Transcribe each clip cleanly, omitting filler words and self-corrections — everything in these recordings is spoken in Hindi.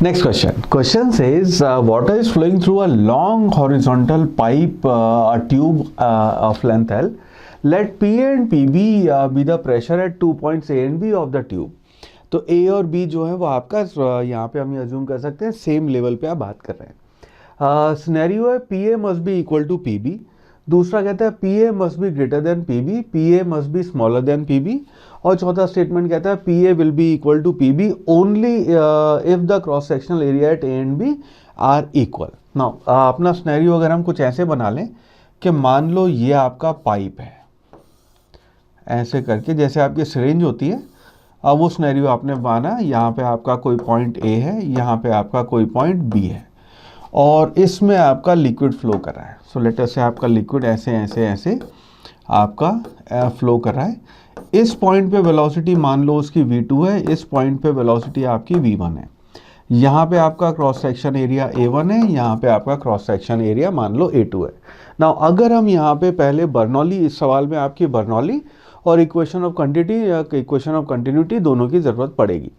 Next question. Question says water is flowing through a long horizontal pipe, a tube of length L. Let P and PB be the pressure at 2 points A and B of the tube. तो A और B जो है वो आपका यहाँ पे हम अज्यूम कर सकते हैं सेम लेवल पे आप बात कर रहे हैं. सिनेरियो है PA must be equal to PB. दूसरा कहता है PA must be greater than PB, PA must be smaller than PB. और चौथा स्टेटमेंट कहता है PA will be equal to PB only if the cross sectional area at A and B are equal. Now अपना सिनेरियो अगर हम कुछ ऐसे बना लें कि मान लो ये आपका पाइप है, ऐसे करके जैसे आपकी सिरिंज होती है. अब वो सिनेरियो आपने माना, यहाँ पे आपका कोई पॉइंट A है, यहाँ पे आपका कोई पॉइंट B है और इसमें आपका लिक्विड फ्लो कर रहा है. सो लेट अस से आपका लिक्विड ऐसे ऐसे ऐसे आपका फ्लो कर रहा है. इस पॉइंट पे वेलोसिटी मान लो उसकी V2 है, इस पॉइंट पे वेलोसिटी आपकी V1 है. यहाँ पे आपका क्रॉस सेक्शन एरिया A1 है, यहाँ पे आपका क्रॉस सेक्शन एरिया मान लो A2 है. नाउ अगर हम यहाँ पे पहले बर्नौली, इस सवाल में आपकी बर्नौली और इक्वेशन ऑफ क्वांटिटी या इक्वेशन ऑफ कंटिन्यूटी दोनों की ज़रूरत पड़ेगी.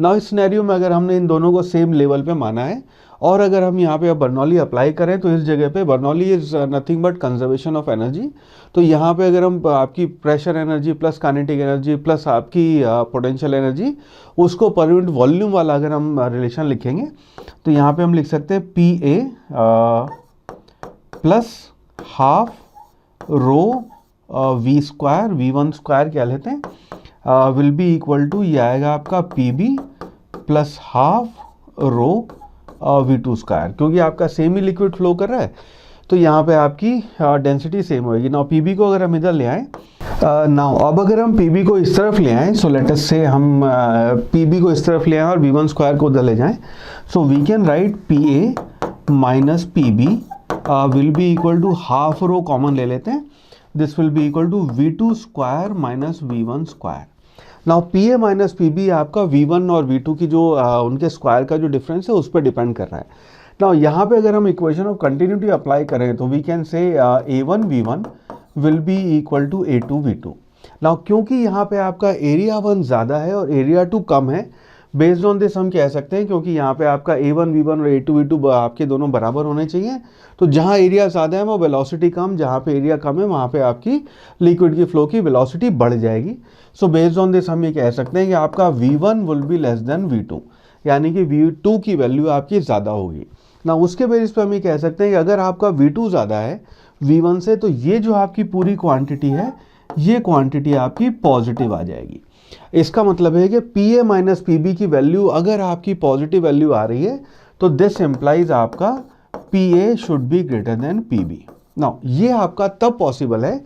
नाउ इस सिनेरियो में अगर हमने इन दोनों को सेम लेवल पे माना है और अगर हम यहाँ पे बर्नौली अप्लाई करें तो इस जगह पे Bernoulli is nothing but conservation of energy. तो यहाँ पे अगर हम आपकी pressure energy plus kinetic energy plus आपकी पोटेंशियल एनर्जी उसको पर यूनिट वॉल्यूम वाला अगर हम रिलेशन लिखेंगे तो यहाँ पे हम लिख सकते हैं PA plus half rho V square, V1 square क्या लेते हैं, विल बी इक्वल टू, ये आएगा आपका PB plus half rho V2 square. क्योंकि आपका सेम ही लिक्विड फ्लो कर रहा है तो यहाँ पे आपकी डेंसिटी सेम होएगी. नाउ PB को अगर हम इधर ले आएँ, नाउ अब अगर हम PB को इस तरफ ले आएँ, सो लेट अस से हम PB को इस तरफ ले आएँ और V1 स्क्वायर को उधर ले जाएँ. So we can write PA minus PB will be equal to half rho common ले लेते हैं. This will be equal to V2 square minus V1 square. Now PA minus PB आपका V1 और V2 की जो उनके स्क्वायर का जो डिफरेंस है उस पर डिपेंड कर रहा है. नाउ यहाँ पे अगर हम इक्वेशन ऑफ कंटिन्यूटी अप्लाई करें तो we can say A1 V1 will be equal to A2 V2. Now क्योंकि यहाँ पे आपका एरिया 1 ज़्यादा है और एरिया 2 कम है, बेस्ड ऑन दिस हम कह सकते हैं क्योंकि यहाँ पे आपका A1 V1 और A2 V2 आपके दोनों बराबर होने चाहिए. तो जहाँ एरिया ज़्यादा है वो वेलोसिटी कम, जहाँ पे एरिया कम है वहाँ पे आपकी लिक्विड की फ्लो की वेलोसिटी बढ़ जाएगी. सो बेस्ड ऑन दिस हम ये कह सकते हैं कि आपका V1 will be less than V2, यानी कि V2 की वैल्यू आपकी ज़्यादा होगी. ना उसके बेसिस पे हम ये कह सकते हैं कि अगर आपका V2 ज़्यादा है V1 से तो ये जो आपकी पूरी क्वांटिटी है ये क्वांटिटी आपकी पॉजिटिव आ जाएगी. इसका मतलब है कि PA माइनस PB की वैल्यू अगर आपकी पॉजिटिव वैल्यू आ रही है तो दिस इम्प्लाइज आपका PA should be greater than PB. Now ये आपका तब पॉसिबल है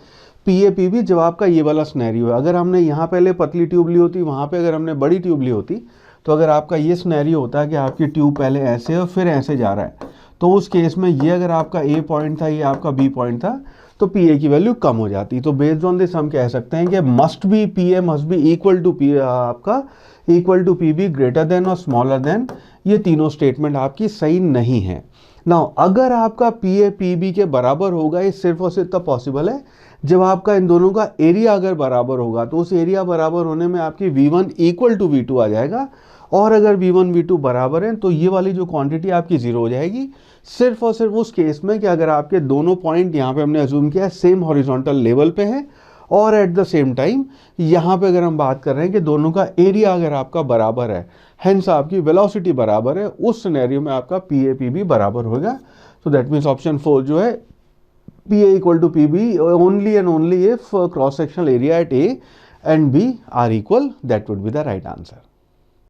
PA PB जब आपका ये वाला सिनेरियो है. अगर हमने यहाँ पहले पतली ट्यूब ली होती, वहाँ पे अगर हमने बड़ी ट्यूब ली होती, तो अगर आपका ये सिनेरियो होता है कि आपकी ट्यूब पहले ऐसे और फिर ऐसे जा रहा है तो उस केस में ये अगर आपका A पॉइंट था, ये आपका B पॉइंट था, तो PA की वैल्यू कम हो जाती. तो बेस्ड ऑन दिस हम कह सकते हैं कि must be PA must be equal to आपका equal to PB greater than और स्मॉलर देन. ये तीनों स्टेटमेंट आपकी सही नहीं है. नाउ अगर आपका PA PB के बराबर होगा, ये सिर्फ और सिर्फ तब पॉसिबल है जब आपका इन दोनों का एरिया अगर बराबर होगा. तो उस एरिया बराबर होने में आपकी V1 इक्वल टू V2 आ जाएगा और अगर V1 V2 बराबर है तो ये वाली जो क्वांटिटी आपकी जीरो हो जाएगी. सिर्फ और सिर्फ उस केस में कि अगर आपके दोनों पॉइंट यहाँ पे हमने अज्यूम किया सेम हॉरिजॉन्टल लेवल पे है और एट द सेम टाइम यहाँ पे अगर हम बात कर रहे हैं कि दोनों का एरिया अगर आपका बराबर है, हेंस आपकी वेलोसिटी बराबर है, उस सिनेरियो में आपका PA PB बराबर होगा. सो दैट मीन्स ऑप्शन 4 जो है PA equal to PB only and only if cross sectional area at A and B are equal, that would be the right answer.